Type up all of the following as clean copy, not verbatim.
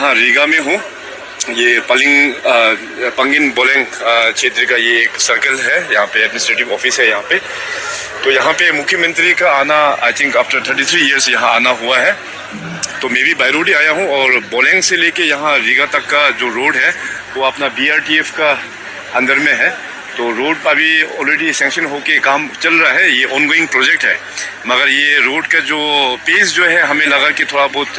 हाँ, रीगा में हूँ। ये पंगिन बोलेंग क्षेत्र का ये एक सर्कल है। यहाँ पे एडमिनिस्ट्रेटिव ऑफिस है यहाँ पे। तो यहाँ पे मुख्यमंत्री का आना आई थिंक आफ्टर 33 इयर्स यहाँ आना हुआ है। तो मैं भी बाय रोड ही आया हूँ और बोलेंग से लेके यहाँ रीगा तक का जो रोड है वो अपना BRTF का अंदर में है। तो रोड अभी ऑलरेडी सैंक्शन होके काम चल रहा है। ये ऑनगोइंग प्रोजेक्ट है, मगर ये रोड का जो पेस जो है हमें लगा कि थोड़ा बहुत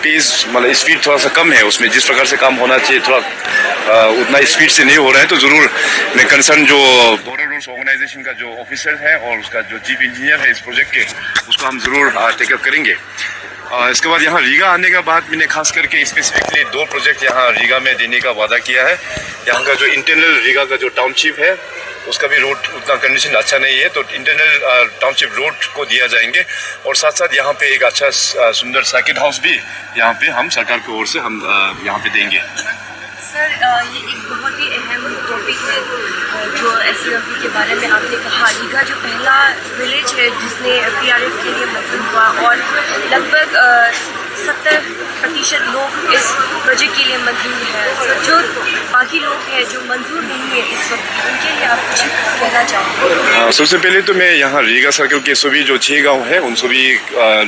पेस मतलब स्पीड थोड़ा सा कम है उसमें। जिस प्रकार से काम होना चाहिए थोड़ा उतना स्पीड से नहीं हो रहा है। तो ज़रूर मैं कंसर्न जो बॉर्डर रोड्स ऑर्गेनाइजेशन का जो ऑफिसर है और उसका जो चीफ इंजीनियर है इस प्रोजेक्ट के, उसको हम ज़रूर टेकअप करेंगे। इसके बाद यहाँ रीगा आने के बाद मैंने खास करके स्पेसिफिकली 2 प्रोजेक्ट यहाँ रीगा में देने का वादा किया है। यहाँ का जो इंटरनल रीगा का जो टाउनशिप है उसका भी रोड उतना कंडीशन अच्छा नहीं है, तो इंटरनल टाउनशिप रोड को दिया जाएंगे। और साथ साथ यहाँ पे एक अच्छा सुंदर सर्किट हाउस भी यहाँ पे हम सरकार की ओर से हम यहाँ पे देंगे। सर, ये एक बहुत ही अहम टॉपिक है जो SCMP के बारे में आपने कहा। रीगा जो पहला विलेज है जिसने PRF के लिए मंजूर हुआ और लगभग 70% लोग इस प्रोजेक्ट के लिए मंजूर है। तो जो बाकी लोग हैं जो मंजूर नहीं है इस वक्त, उनके लिए आप कुछ कहना चाहोगे? सबसे पहले तो मैं यहाँ रीगा सर्कल के सभी जो 6 गांव हैं उन सभी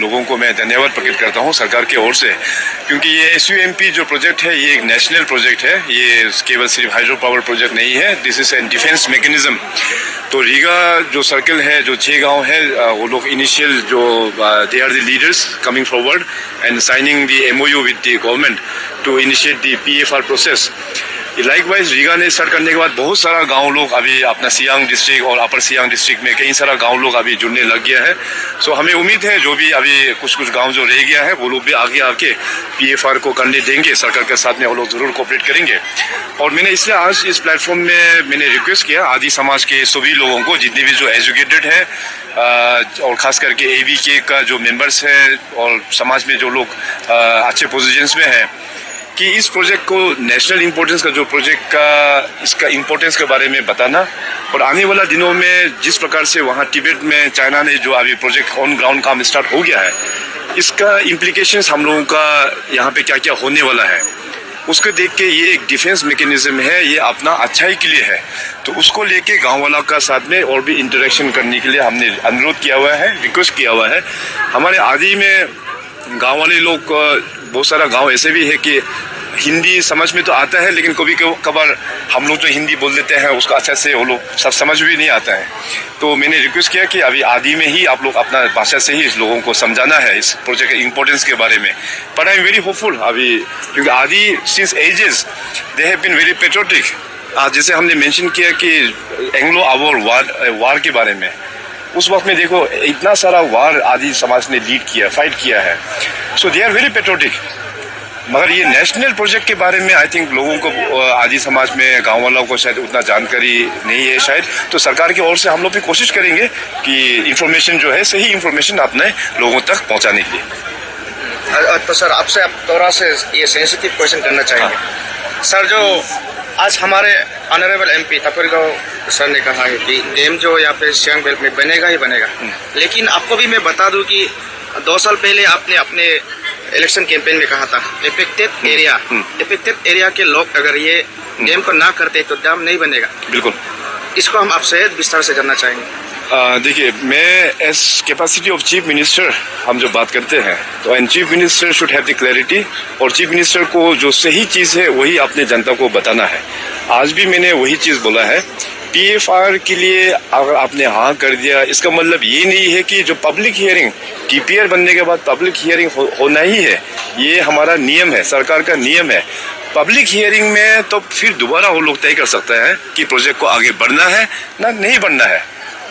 लोगों को मैं धन्यवाद प्रकट करता हूँ सरकार की ओर से, क्योंकि ये SUMP जो प्रोजेक्ट है ये एक नेशनल प्रोजेक्ट है। ये केवल सिर्फ हाइड्रो पावर प्रोजेक्ट नहीं है, this is a defence mechanism. तो रीगा जो सर्कल है जो 6 गांव है वो लोग इनिशियल जो they are the leaders coming forward and signing the MOU with the government to initiate the PFR process. Likewise रीगा ने स्टार्ट करने के बाद बहुत सारा गांव लोग अभी अपना सियांग डिस्ट्रिक्ट और अपर सियांग डिस्ट्रिक्ट में कई सारा गांव लोग अभी जुड़ने लग गया है। सो हमें उम्मीद है जो भी अभी कुछ गांव जो रह गया है वो लोग भी आगे आके PFR को करने देंगे, सरकार के साथ में वो लोग जरूर कोऑपरेट करेंगे। और मैंने इसलिए आज इस प्लेटफॉर्म में मैंने रिक्वेस्ट किया आदि समाज के सभी लोगों को, जितने भी जो एजुकेटेड है और ख़ास करके AVK का जो मेंबर्स है और समाज में जो लोग अच्छे पोजीशंस में है, कि इस प्रोजेक्ट को नेशनल इम्पोर्टेंस का जो प्रोजेक्ट का इसका इम्पोर्टेंस के बारे में बताना। और आने वाला दिनों में जिस प्रकार से वहाँ तिब्बत में चाइना ने जो अभी प्रोजेक्ट ऑन ग्राउंड काम स्टार्ट हो गया है, इसका इम्प्लीकेशंस हम लोगों का यहाँ पे क्या क्या होने वाला है उसको देख के ये एक डिफेंस मैकेनिज्म है, ये अपना अच्छाई के लिए है। तो उसको लेके गाँव वालों का साथ में और भी इंटरेक्शन करने के लिए हमने अनुरोध किया हुआ है, रिक्वेस्ट किया हुआ है। हमारे आदि में गाँव वाले लोग बहुत सारा गांव ऐसे भी है कि हिंदी समझ में तो आता है, लेकिन कभी कभार हम लोग जो हिंदी बोल देते हैं उसको अच्छा से वो लोग सब समझ भी नहीं आता है। तो मैंने रिक्वेस्ट किया कि अभी आदि में ही आप लोग अपना भाषा से ही इस लोगों को समझाना है इस प्रोजेक्ट के इम्पोर्टेंस के बारे में। But I am very hopeful अभी, क्योंकि Adi since ages they have been very patriotic. जैसे हमने मेंशन किया कि एंग्लो अवॉर वार के बारे में, उस वक्त में देखो इतना सारा वार आदि समाज ने लीड किया, फाइट किया है। सो दे आर वेरी पेट्रियोटिक। मगर ये नेशनल प्रोजेक्ट के बारे में आई थिंक लोगों को आदि समाज में गांव वालों को शायद उतना जानकारी नहीं है शायद। तो सरकार की ओर से हम लोग भी कोशिश करेंगे कि इंफॉर्मेशन जो है सही इंफॉर्मेशन अपने लोगों तक पहुंचाने के लिए। तो सर आपसे आप थोड़ा से ये सेंसिटिव क्वेश्चन करना चाहेंगे। सर, जो आज हमारे ऑनरेबल MP तपरगांव सर ने कहा है कि डैम जो यहाँ पे सियांग बेल्ट में बनेगा ही बनेगा, लेकिन आपको भी मैं बता दूं कि 2 साल पहले आपने अपने इलेक्शन कैंपेन में कहा था इफेक्टेड एरिया के लोग अगर ये डैम को ना करते तो डैम नहीं बनेगा। बिल्कुल, इसको हम आपसे विस्तार से जानना चाहेंगे। देखिए, मैं as capacity of chief minister हम जो बात करते हैं तो and chief minister should have the clarity, और चीफ मिनिस्टर को जो सही चीज़ है वही अपने जनता को बताना है। आज भी मैंने वही चीज़ बोला है। PFR के लिए अगर आपने हाँ कर दिया, इसका मतलब ये नहीं है कि जो पब्लिक हियरिंग TPR बनने के बाद पब्लिक हियरिंग होना ही है। ये हमारा नियम है, सरकार का नियम है। पब्लिक हियरिंग में तो फिर दोबारा वो लोग तय कर सकते हैं कि प्रोजेक्ट को आगे बढ़ना है ना नहीं बढ़ना है।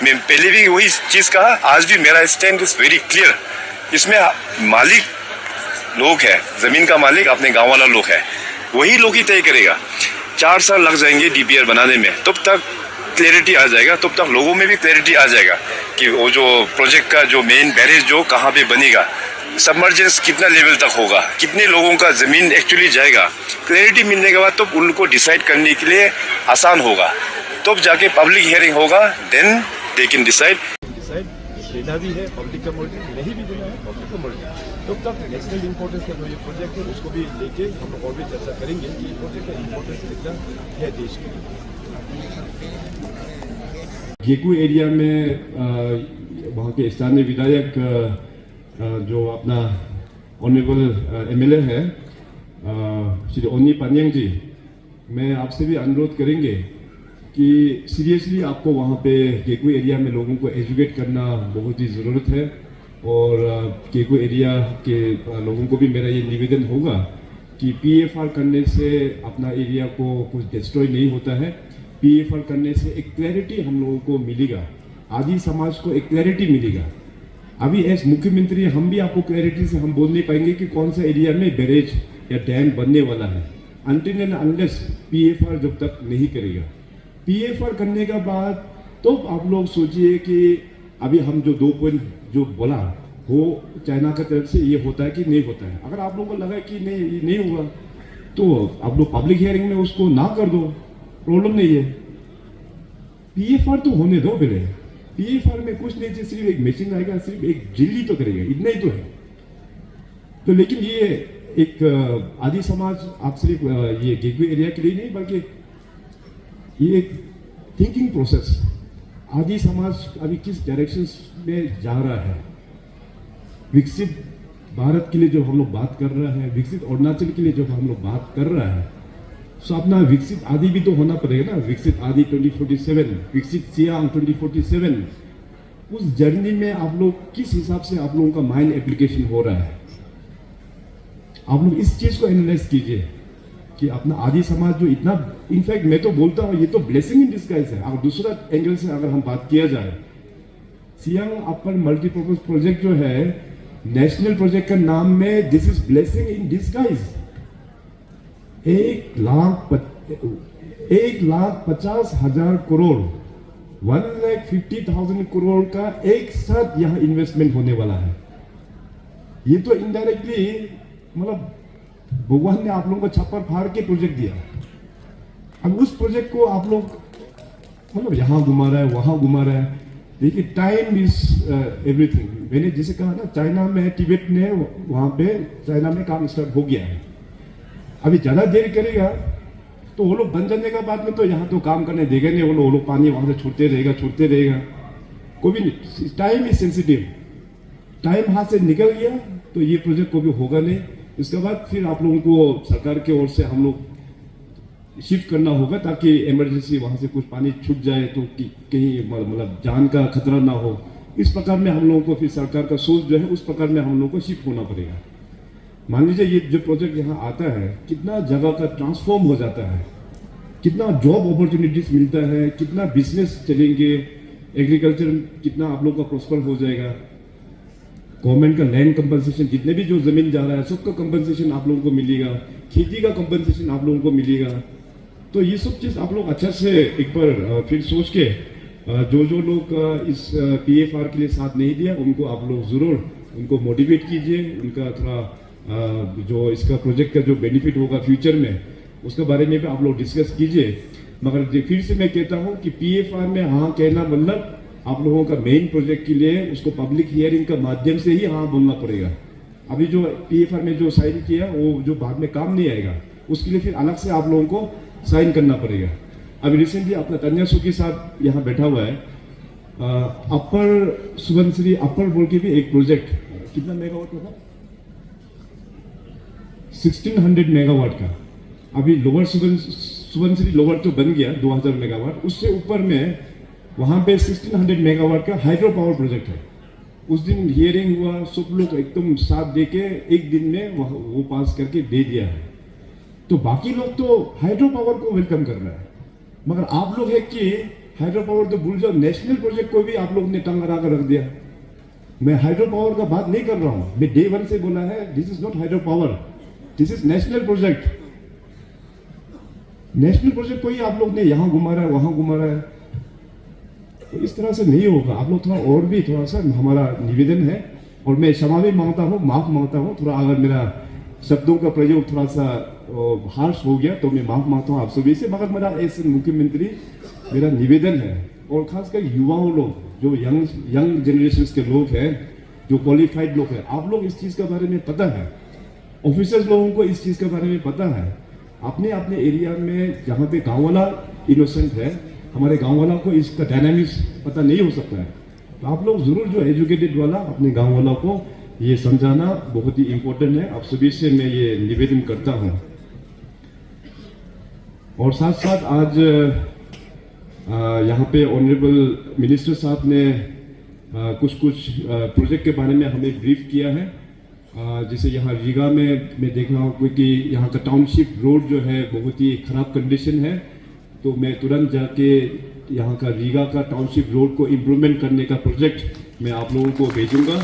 मैं पहले भी वही चीज़ कहा, आज भी मेरा स्टैंड इज वेरी क्लियर। इसमें मालिक लोग है, ज़मीन का मालिक अपने गाँव वाला लोग है, वही लोग ही तय करेगा। 4 साल लग जाएंगे DPR बनाने में, तब तक क्लैरिटी आ जाएगा, तब तक लोगों में भी क्लैरिटी आ जाएगा कि वो जो प्रोजेक्ट का जो मेन बैरेज जो कहाँ पे बनेगा, सबमर्जेंस कितना लेवल तक होगा, कितने लोगों का ज़मीन एक्चुअली जाएगा। क्लैरिटी मिलने के बाद तो उनको डिसाइड करने के लिए आसान होगा, तब जाके पब्लिक हियरिंग होगा, देन दे कैन डिसाइड। देना भी है पब्लिक का मर्जी, नहीं भी देना है पब्लिक का मर्जी। तब तक नेशनल इम्पोर्टेंस का जो ये प्रोजेक्ट है उसको भी लेके हम लोग और भी चर्चा करेंगे कि प्रोजेक्ट का इम्पोर्टेंस कितना है देश के लिए। गेकू एरिया में वहाँ के स्थानीय विधायक जो अपना ऑनरेबल एमएलए है श्री ओनी पानियांग जी, मैं आपसे भी अनुरोध करेंगे कि सीरियसली आपको वहाँ पे गेकू एरिया में लोगों को एजुकेट करना बहुत ही ज़रूरत है। और गेकू एरिया के लोगों को भी मेरा ये निवेदन होगा कि पीएफआर करने से अपना एरिया को कुछ डिस्ट्रॉय नहीं होता है। पीएफआर करने से एक क्लैरिटी हम लोगों को मिलेगा, आदि समाज को एक क्लैरिटी मिलेगा। अभी एज मुख्यमंत्री हम भी आपको क्लैरिटी से हम बोल नहीं पाएंगे कि कौन सा एरिया में बैरेज या डैम बनने वाला है अनटिल एंड अनलेस पीएफआर जब तक नहीं करेगा। पीएफआर करने के बाद तो आप लोग सोचिए कि अभी हम जो 2 पॉइंट जो बोला वो चाइना की तरफ से ये होता है कि नहीं होता है। अगर आप लोगों को लगा कि नहीं ये नहीं हुआ तो आप लोग पब्लिक हियरिंग में उसको ना कर दो, प्रॉब्लम नहीं है। पीएफआर तो होने दो पहले। पीएफआर में कुछ नहीं, सिर्फ एक मशीन आएगा, सिर्फ एक ड्रिल तो करेगा, इतना ही तो है। तो लेकिन ये एक आदि समाज आप सिर्फ ये गेकू एरिया के लिए नहीं बल्कि ये एक थिंकिंग प्रोसेस, आदि समाज अभी किस डायरेक्शन में जा रहा है, विकसित भारत के लिए जो हम लोग बात कर रहा है, विकसित अरुणाचल के लिए जो हम लोग बात कर रहा है, तो अपना विकसित आदि भी तो होना पड़ेगा ना। विकसित आदि 2047, विकसित सियांग 2047, उस जर्नी में आप लोग किस हिसाब से आप लोगों का माइंड एप्लीकेशन हो रहा है, आप लोग इस चीज को एनालाइज कीजिए कि अपना आदि समाज जो इतना, इनफैक्ट मैं तो बोलता हूँ ये तो ब्लेसिंग इन डिस्गाइज है। अगर दूसरा एंगल से अगर हम बात किया जाए, सियांग अपर मल्टीपर्पज प्रोजेक्ट जो है नेशनल प्रोजेक्ट का नाम में this is blessing in disguise. 1,50,000 crore 1,50,000 crore का एक साथ यहाँ इन्वेस्टमेंट होने वाला है। ये तो इनडायरेक्टली मतलब भगवान ने आप लोगों को छप्पर फाड़ के प्रोजेक्ट दिया। अब उस प्रोजेक्ट को आप लोग मतलब यहाँ घुमा रहा है वहां घुमा रहा है। देखिए टाइम इज एवरीथिंग। मैंने जैसे कहा ना, चाइना में तिब्बत ने वहां पे चाइना में काम स्टार्ट हो गया है। अभी ज्यादा देर करेगा तो वो लोग बन जाने के बाद में तो यहाँ तो काम करने देगा नहीं। वो लोग पानी वहां से छोड़ते रहेगा कोई भी नहीं। Time is sensitive. टाइम हाथ से निकल गया तो ये प्रोजेक्ट को भी होगा नहीं। इसके बाद फिर आप लोगों को सरकार की ओर से हम लोग शिफ्ट करना होगा ताकि इमरजेंसी वहां से कुछ पानी छूट जाए तो कहीं मतलब जान का खतरा ना हो। इस प्रकार में हम लोगों को फिर सरकार का सोच जो है उस प्रकार में हम लोगों को शिफ्ट होना पड़ेगा। मान लीजिए ये जो प्रोजेक्ट यहाँ आता है, कितना जगह का ट्रांसफॉर्म हो जाता है, कितना जॉब अपॉर्चुनिटीज मिलता है, कितना बिजनेस चलेंगे, एग्रीकल्चर कितना आप लोग का प्रॉस्पर हो जाएगा। गवर्नमेंट का लैंड कंपनसेशन, जितने भी जो जमीन जा रहा है सबका कंपनसेशन आप लोगों को मिलेगा, खेती का कंपनसेशन आप लोगों को मिलेगा। तो ये सब चीज आप लोग अच्छा से एक बार फिर सोच के जो लोग इस पीएफआर के लिए साथ नहीं दिया उनको आप लोग जरूर उनको मोटिवेट कीजिए। उनका थोड़ा जो इसका प्रोजेक्ट का जो बेनिफिट होगा फ्यूचर में उसके बारे में भी आप लोग डिस्कस कीजिए। मगर फिर से मैं कहता हूँ कि पीएफआर में हाँ कहना मतलब आप लोगों का मेन प्रोजेक्ट के लिए उसको पब्लिक हियरिंग का माध्यम से ही हाँ बोलना पड़ेगा। अभी जो पीएफआर में जो साइन किया वो जो बाद में काम नहीं आएगा उसके लिए फिर अलग से आप लोगों को साइन करना पड़ेगा। अभी रिसेंटली अपना तन्या सुकी साहब यहाँ बैठा हुआ है, अपर सुबनश्री अपर बोल के भी एक प्रोजेक्ट कितना मेगावाट का था, 1600 मेगावाट का। अभी लोअर सुबनश्री लोअर तो बन गया 2000 मेगावाट, उससे ऊपर में वहां पे 1600 मेगावाट का हाइड्रो पावर प्रोजेक्ट है। उस दिन हियरिंग हुआ, सब लोग एकदम साथ देके एक दिन में वो पास करके दे दिया है। तो बाकी लोग तो हाइड्रो पावर को वेलकम कर रहा है, मगर आप लोग है कि हाइड्रो पावर तो भूल जाओ, नेशनल प्रोजेक्ट को भी आप लोग ने टंग अड़ा कर रख दिया। मैं हाइड्रो पावर का बात नहीं कर रहा हूं, मैं डे 1 से बोला है this is not hydro power, this is national project. National project को ही आप लोग ने यहां घुमा रहा है वहां घुमा रहा है, तो इस तरह से नहीं होगा। आप लोग थोड़ा और भी थोड़ा सा हमारा निवेदन है, और मैं क्षमा भी मांगता हूँ, माफ मांगता हूँ, थोड़ा अगर मेरा शब्दों का प्रयोग थोड़ा सा हार्श हो गया तो मैं माफ मांगता हूँ आप सभी से। मगर मेरा ऐसे मुख्यमंत्री मेरा निवेदन है, और खासकर युवाओं लोग जो यंग जनरेशन के लोग हैं, जो क्वालिफाइड लोग हैं, आप लोग इस चीज़ के बारे में पता है, ऑफिसर्स लोगों को इस चीज़ के बारे में पता है। अपने अपने एरिया में जहाँ पे गाँव वाला इनोसेंट है, हमारे गाँव वाला को इसका डायनामिक्स पता नहीं हो सकता है, तो आप लोग ज़रूर जो एजुकेटेड वाला अपने गाँव वाला को ये समझाना बहुत ही इम्पोर्टेंट है। आप सभी से मैं ये निवेदन करता हूँ। और साथ साथ आज यहाँ पे ऑनरेबल मिनिस्टर साहब ने कुछ प्रोजेक्ट के बारे में हमें ब्रीफ किया है। जैसे यहाँ रीगा में मैं देख रहा हूँ कि यहाँ का टाउनशिप रोड जो है बहुत ही ख़राब कंडीशन है, तो मैं तुरंत जाके यहाँ का रीगा का टाउनशिप रोड को इम्प्रूवमेंट करने का प्रोजेक्ट मैं आप लोगों को भेजूंगा।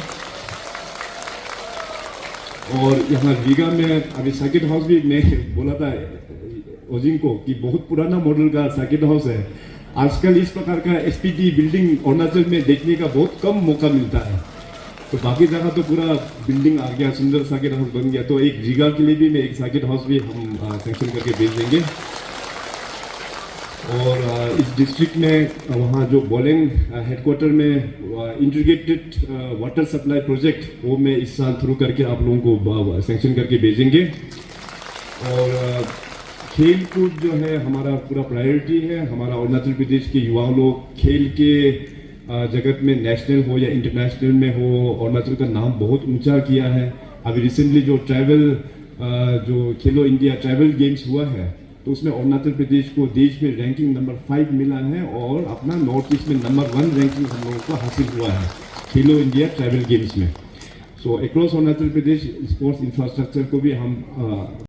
और यहाँ रीगा में अभी सर्किट हाउस भी मैं बोला था ओजिंग को कि बहुत पुराना मॉडल का सर्किट हाउस है। आजकल इस प्रकार का एसपीटी बिल्डिंग अरुणाचल में देखने का बहुत कम मौका मिलता है, तो बाकी जगह तो पूरा बिल्डिंग आ गया, सुंदर सर्किट हाउस बन गया, तो एक रीगा के लिए भी मैं एक सर्किट हाउस भी हम सेंक्शन करके भेज देंगे। और इस डिस्ट्रिक्ट में वहाँ जो बोलेंग हेडक्वार्टर में इंटीग्रेटेड वाटर सप्लाई प्रोजेक्ट, वो मैं इस साल थ्रू करके आप लोगों को सेंक्शन करके भेजेंगे। और खेल कूद जो है हमारा पूरा प्रायोरिटी है। हमारा अरुणाचल प्रदेश के युवा लोग खेल के जगत में नेशनल हो या इंटरनेशनल में हो, अरुणाचल का नाम बहुत ऊंचा किया है। अभी रिसेंटली जो जो खेलो इंडिया ट्रैवल गेम्स हुआ है, तो उसमें अरुणाचल प्रदेश को देश में रैंकिंग नंबर 5 मिला है और अपना नॉर्थ ईस्ट में नंबर 1 रैंकिंग हम लोगों को हासिल हुआ है खेलो इंडिया ट्रैवल गेम्स में। सो across Arunachal Pradesh sports infrastructure को भी हम